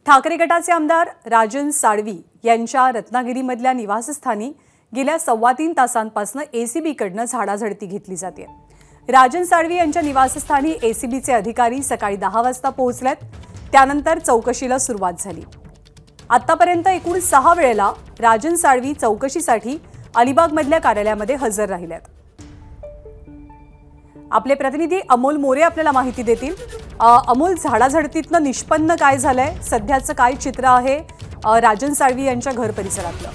ठाकरे गटाचे आमदार राजन साळवी यांच्या रत्नागिरीमधल्या निवासस्थानी गेल्या 3.25 तासांपासून एसीबीकडून झाडाझडती घेतली जाते। राजन साळवी यांच्या निवासस्थानी एसीबीचे अधिकारी सकाळी 10 वाजता पोहोचलेत। त्यानंतर चौकशीला सुरुवात झाली। आतापर्यंत एकूण 6 वेळेला राजन साळवी चौकशीसाठी अलिबागमधल्या कार्यालयामध्ये हजर राहिलेत। आपले प्रतिनिधी अमोल मोरे आपल्याला माहिती देतील। अमोल, झाडाझडतीतनं निष्पन्न काय झालंय, सध्याचं काय चित्र आहे राजन साळवी यांच्या घर परिसरातलं?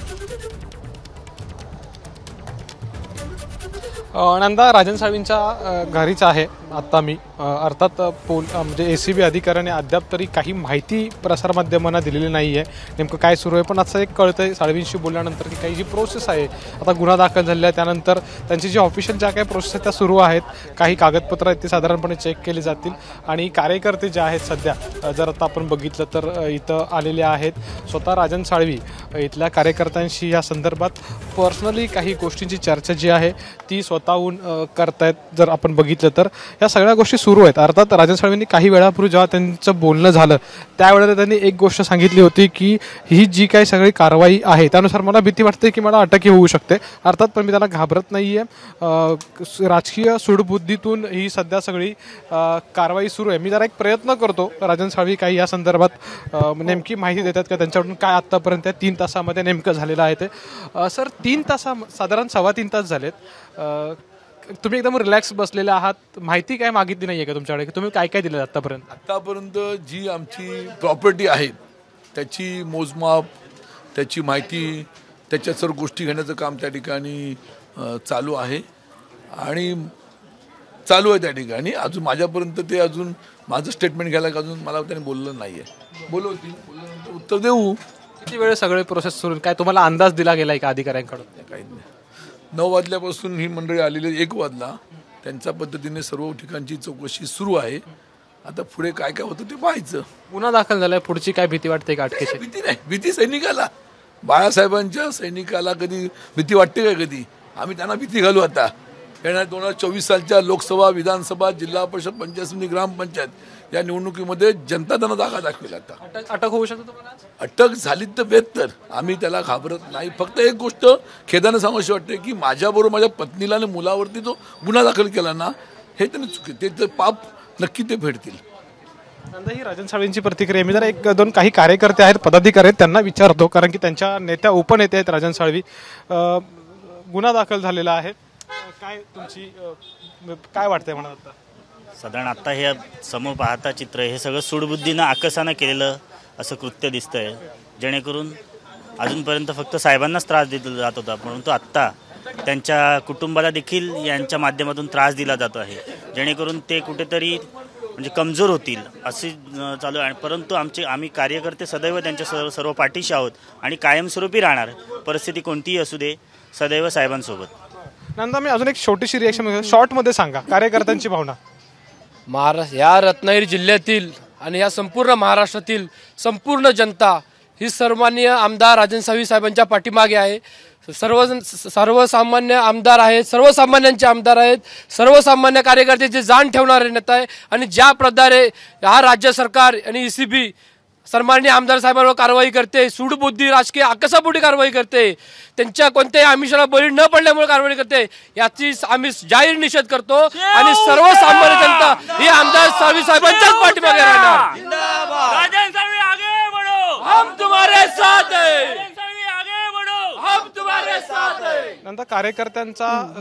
नंदा, राजन साळवींच्या घरीच आहे आता मी। अर्थात म्हणजे एसीबी अधिकाऱ्याने अद्याप तरी काही माहिती प्रसारमाध्यमांना दिलेली नाही आहे नेमकं काय सुरू आहे। पण असं एक कळतंय साळवींशी बोलल्यानंतर की काही जी प्रोसेस आहे, आता गुन्हा दाखल झालेला आहे त्यानंतर त्यांची जी ऑफिशियल ज्या काही प्रोसेस आहेत त्या सुरू आहेत। काही कागदपत्र आहेत ते साधारणपणे चेक केले जातील आणि कार्यकर्ते जे आहेत सध्या जर आता आपण बघितलं तर इथं आलेले आहेत। स्वतः राजन साळवी इथल्या कार्यकर्त्यांशी या संदर्भात पर्सनली काही गोष्टींची चर्चा जी आहे ती स्वतःहून करतायत। जर आपण बघितलं तर या सगळ्या गोष्टी सुरू आहेत। अर्थात राजन साळवींनी काही वेळापूर्वी जेव्हा त्यांचं बोलणं झालं त्यावेळेला त्यांनी एक गोष्ट सांगितली होती की ही जी काही सगळी कारवाई आहे त्यानुसार मला भीती वाटते की मला अटकही होऊ शकते। अर्थात पण मी त्याला घाबरत नाही आहे। राजकीय सूडबुद्धीतून ही सध्या सगळी कारवाई सुरू आहे। मी जरा एक प्रयत्न करतो राजन साळवी काही या संदर्भात नेमकी माहिती देतात का त्यांच्याकडून काय आत्तापर्यंत 3 तासामध्ये नेमकं झालेलं आहे ते। सर, 3 तासा साधारण 3.25 तास झालेत। तुम्ही एकदम रिलॅक्स बसलेले आहात, माहिती काय मागितली नाहीये का तुमच्याकडे? तुम्ही काय काय दिलं आतापर्यंत जी आमची प्रॉपर्टी आहे त्याची मोजमाप, त्याची माहिती, त्याच्या सर्व गोष्टी घेण्याचं काम त्या ठिकाणी चालू आहे आणि चालू आहे त्या ठिकाणी। अजून माझ्यापर्यंत ते अजून माझं स्टेटमेंट घ्यायला अजून मला त्याने बोललं नाहीये। बोलवतील, बोलल्यानंतर उत्तर देऊ। किती वेळ सगळे प्रोसेस सुरू, काय तुम्हाला अंदाज दिला गेलाय का अधिकाऱ्यांकडून? काही नाही, 9 वाजल्यापासून ही मंडळी आलेली, 1 वाजला त्यांच्या पद्धतीने सर्व ठिकाणची चौकशी सुरू आहे। आता पुढे काय काय होतं ते पाहायचं। गुन्हा दाखल झालाय, पुढची काय भीती वाटते का अटकेची? भीती नाही, भीती सैनिकाला, बाळासाहेबांच्या सैनिकाला कधी भीती वाटते का? कधी आम्ही त्यांना भीती घालू? आता येणाऱ्या 2024 सालच्या लोकसभा, विधानसभा, जिल्हा परिषद, पंचायत समिती, ग्रामपंचायत या निवडणुकीमध्ये जनता त्यांना जागा दाखवेल। आता अटक होऊ शकते तुम्हाला? अटक झाली तर बेहतर, आम्ही त्याला घाबरत नाही। फक्त एक गोष्ट खेदाने सांगायची वाटते की माझ्याबरोबर माझ्या पत्नीला आणि मुलावरती जो गुन्हा दाखल केला ना, हे त्यांनी चुकी, ते तर पाप नक्की ते फेडतील। नंदा, ही राजन साळवींची प्रतिक्रिया। मी जरा 1-2 काही कार्यकर्ते आहेत, पदाधिकारी आहेत, त्यांना विचारतो कारण की त्यांच्या नेत्या उपनेते आहेत राजन साळवी। गुन्हा दाखल झालेला आहे, काय तुमची काय वाटतंय म्हणा? आता साधारण आता हे समोर पाहता चित्र, हे सगळं सूडबुद्धीनं आकसानं केलेलं असं कृत्य दिसतंय, जेणेकरून अजूनपर्यंत फक्त साहेबांनाच त्रास दिला जात होता, परंतु आत्ता त्यांच्या कुटुंबाला देखील यांच्या माध्यमातून त्रास दिला जातो आहे, जेणेकरून ते कुठेतरी म्हणजे कमजोर होतील असे चालू आहे। परंतु आम्ही कार्यकर्ते सदैव त्यांच्या सर्व पाठीशी आहोत आणि कायमस्वरूपी राहणार, परिस्थिती कोणतीही असू दे, सदैव साहेबांसोबत। नंदा, मी अजून एक छोटीशी रिएक्शन शॉर्टमध्ये सांगा कार्यकर्त्यांची भावना। या रत्नागिरी जिल्ह्यातील आणि या संपूर्ण महाराष्ट्रातील संपूर्ण जनता ही सर्वमान्य आमदार राजन साळवी साहेबांच्या पाठीमागे आहे। सर्वसामान्य आमदार आहेत, सर्वसामान्यांचे आमदार आहेत, सर्वसामान्य कार्यकर्त्याची जाण ठेवणारे नेता आहे आणि ज्या प्रकारे हा राज्य सरकार आणि ECB सन्माननीय आमदार साहेबांवर कारवाई करते, सूडबुद्धी राजकीय आकसापोटी कारवाई करते, त्यांच्या कोणत्याही आमिषाला बळी न पडल्यामुळे कारवाई करते, याची आम्ही जाहीर निषेध करतो आणि सर्वसामान्य जनता ही आमदार साळवी साहेबांच्याच पाठीमागे राहणार। राजन साळवी आगे बढ़ो, हम तुम्हारे साथ हैं, राजन साळवी आगे बढ़ो, हम तुम्हारे साथ हैं। नंतर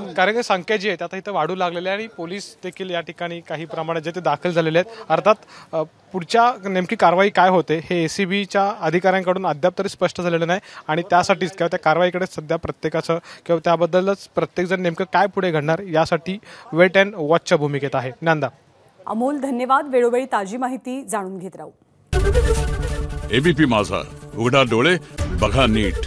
कार्यकर्ते संख्या जी आहे आता इथं वाढू लागलेली आहे आणि पोलीस देखील या ठिकाणी काही प्रमाणात जे ते दाखल झालेले आहेत। अर्थात पुढच्या नेमकी कारवाई काय होते हे एसीबीच्या अधिकाऱ्यांकडून अद्याप तरी स्पष्ट झालेलं नाही आणि त्यासाठीच किंवा त्या कारवाईकडे सध्या प्रत्येकाचं किंवा त्याबद्दलच प्रत्येकजण नेमकं काय पुढे घडणार यासाठी वेट अँड वॉचच्या भूमिकेत आहे। नंदा, अमोल, धन्यवाद। वेळोवेळी ताजी माहिती जाणून घेत राहू। एबीपी माझा, उघडा डोळे बघा नीट।